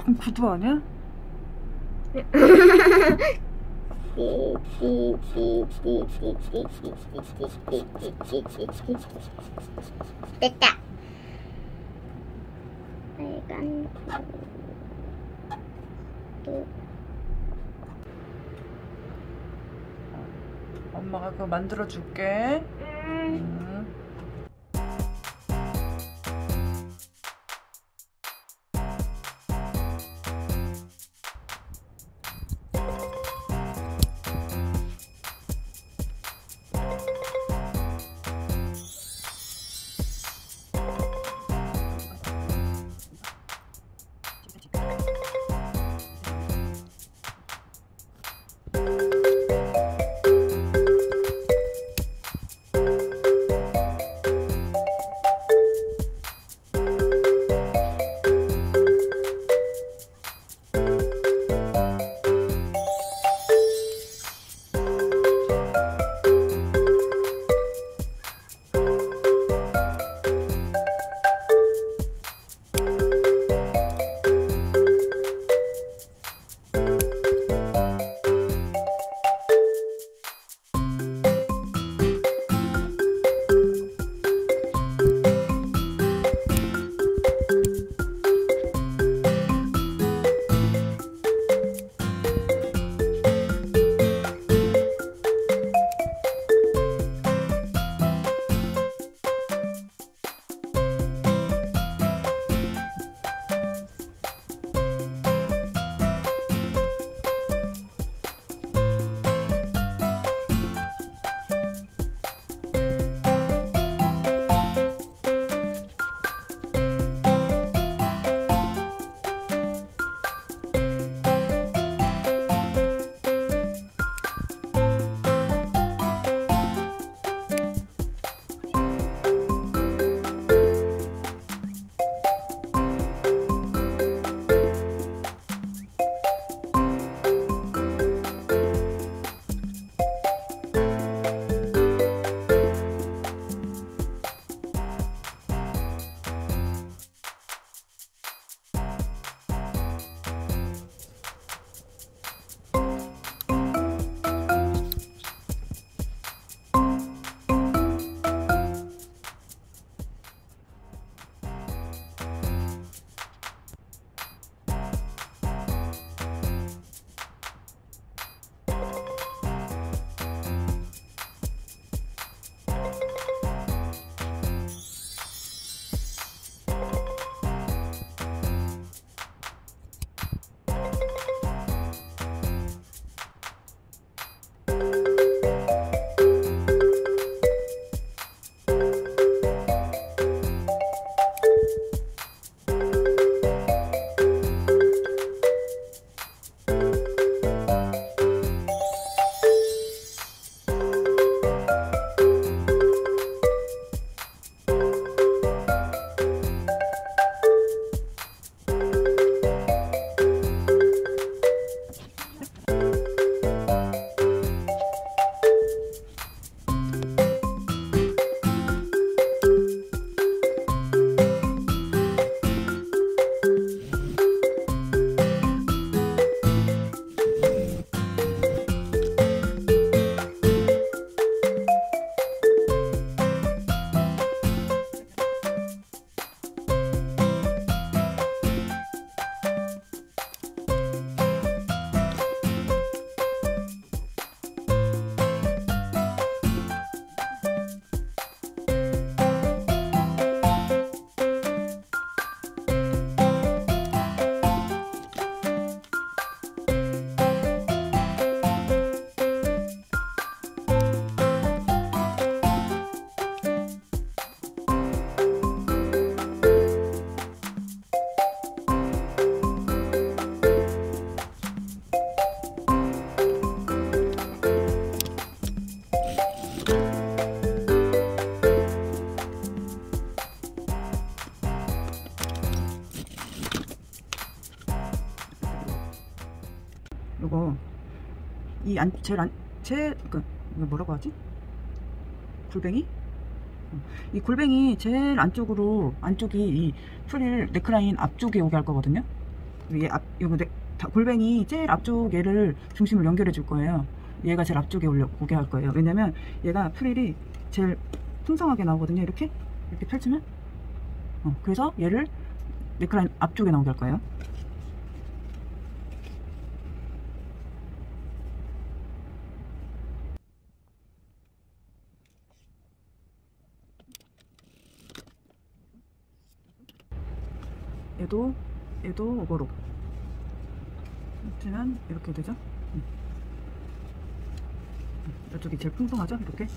그럼 구두 아니야? 됐다. 빨간 구두. 엄마가 그거 만들어 줄게. 요거 이 이거 뭐라고 하지? 골뱅이? 이 골뱅이 제일 안쪽이 이 프릴 넥라인 앞쪽에 오게 할 거거든요. 위에 요거 골뱅이 제일 앞쪽 얘를 중심을 연결해 줄 거예요. 얘가 제일 앞쪽에 오게 할 거예요. 왜냐면 얘가 프릴이 제일 풍성하게 나오거든요. 이렇게 펼치면 그래서 얘를 넥라인 앞쪽에 나오게 할 거예요. 얘도 오버로 하면 이렇게 되죠. 이쪽이 제일 풍성하죠. 이렇게.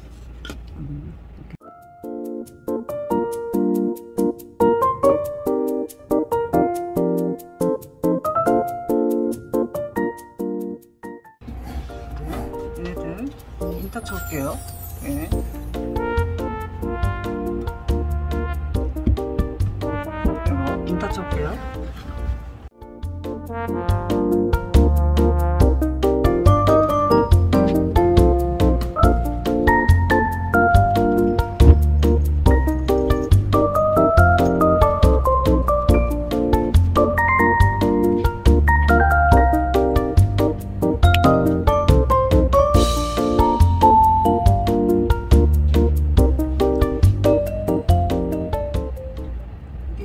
얘네들 인터쳐 올게요. 네. 이거 인터쳐 올게요.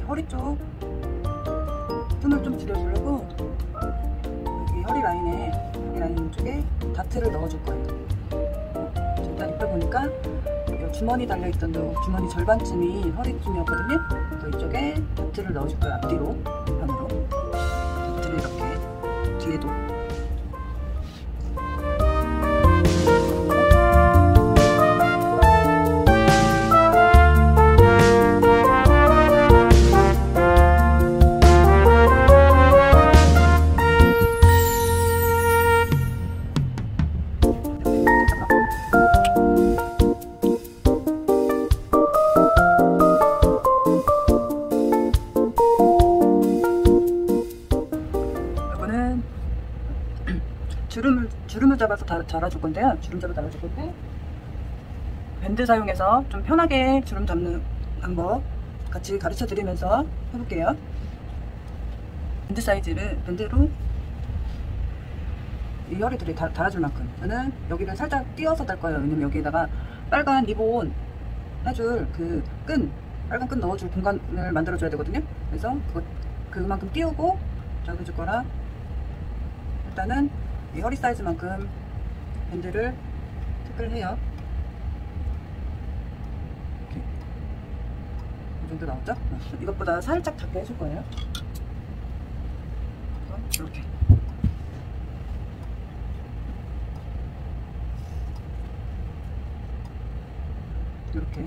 허리 쪽 틈을 좀 줄여주려고 여기 허리 라인 쪽에 다트를 넣어줄 거예요. 일단 입혀보니까 주머니 달려있던 주머니 절반쯤이 허리쯤이었거든요. 그래서 이쪽에 다트를 넣어줄 거예요. 앞뒤로 편으로 다트를 이렇게 뒤에도. 주름을 잡아서 달아줄 건데요. 주름 잡아 달아줄 건데 밴드 사용해서 좀 편하게 주름 잡는 방법 같이 가르쳐 드리면서 해볼게요. 밴드 사이즈를 밴드로 이 허리들이 달아줄 만큼 저는 여기를 살짝 띄어서 달 거예요. 왜냐면 여기에다가 빨간 리본 해줄 그 빨간 끈 넣어줄 공간을 만들어 줘야 되거든요. 그래서 그만큼 띄우고 잡아줄 거라 일단은 이 허리 사이즈만큼 밴드를 체크를 해요. 이렇게 이 정도 나왔죠? 이것보다 살짝 작게 해줄 거예요. 이렇게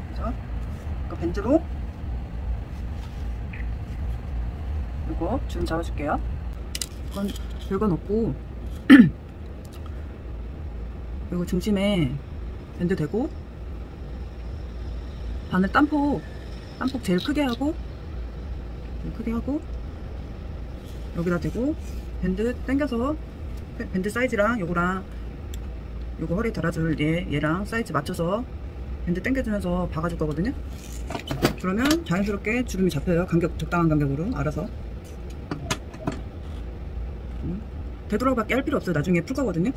그래서 이거 밴드로 이거 주름 잡아줄게요. 이건 별거 없고 이거 중심에 밴드 대고 바늘 땀폭 제일 크게 하고 여기다 대고 밴드 당겨서 밴드 사이즈랑 요거랑 요거 허리 달아줄 얘랑 사이즈 맞춰서 밴드 당겨주면서 박아줄 거거든요. 그러면 자연스럽게 주름이 잡혀요. 적당한 간격으로 알아서. 되돌아밖에 할 필요 없어요. 나중에 풀 거거든요.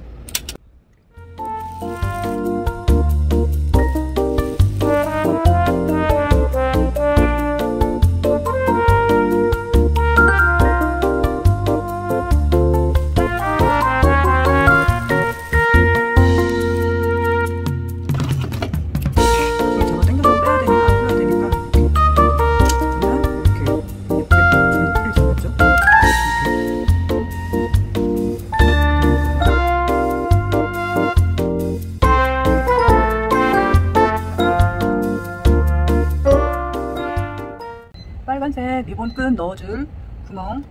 빨간색 리본끈 넣어줄 구멍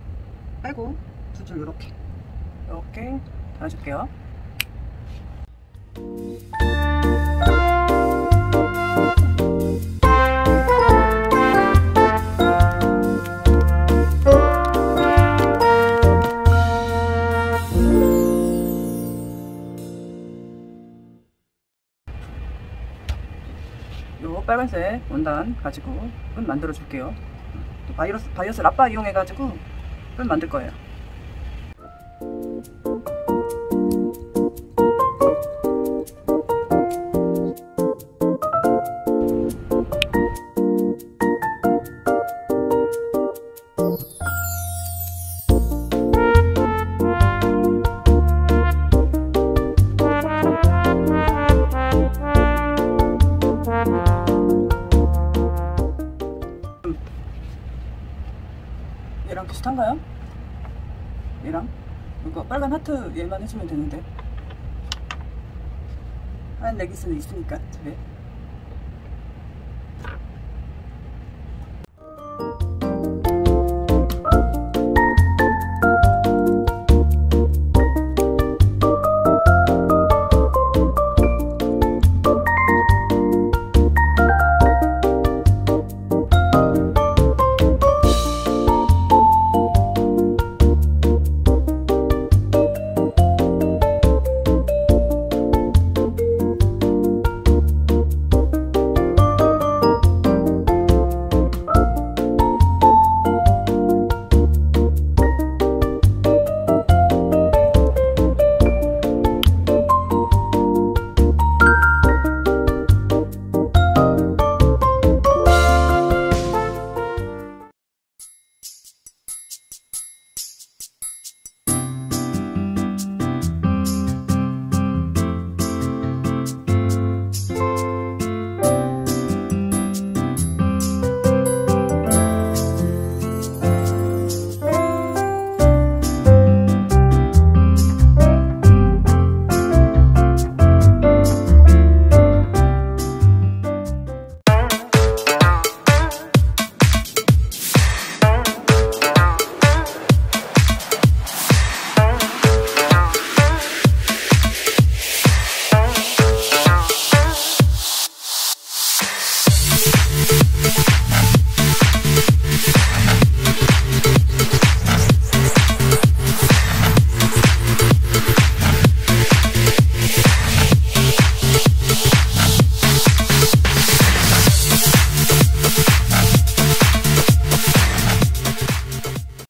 빼고 두 줄 이렇게 달아줄게요. 요 빨간색 원단 가지고 끈 만들어 줄게요. 또 바이어스 라빠 이용해가지고 끈 만들 거예요. 얘랑 비슷한가요? 얘랑? 이거 빨간 하트 얘만 해주면 되는데. 하얀 레깅스는 있으니까 집에.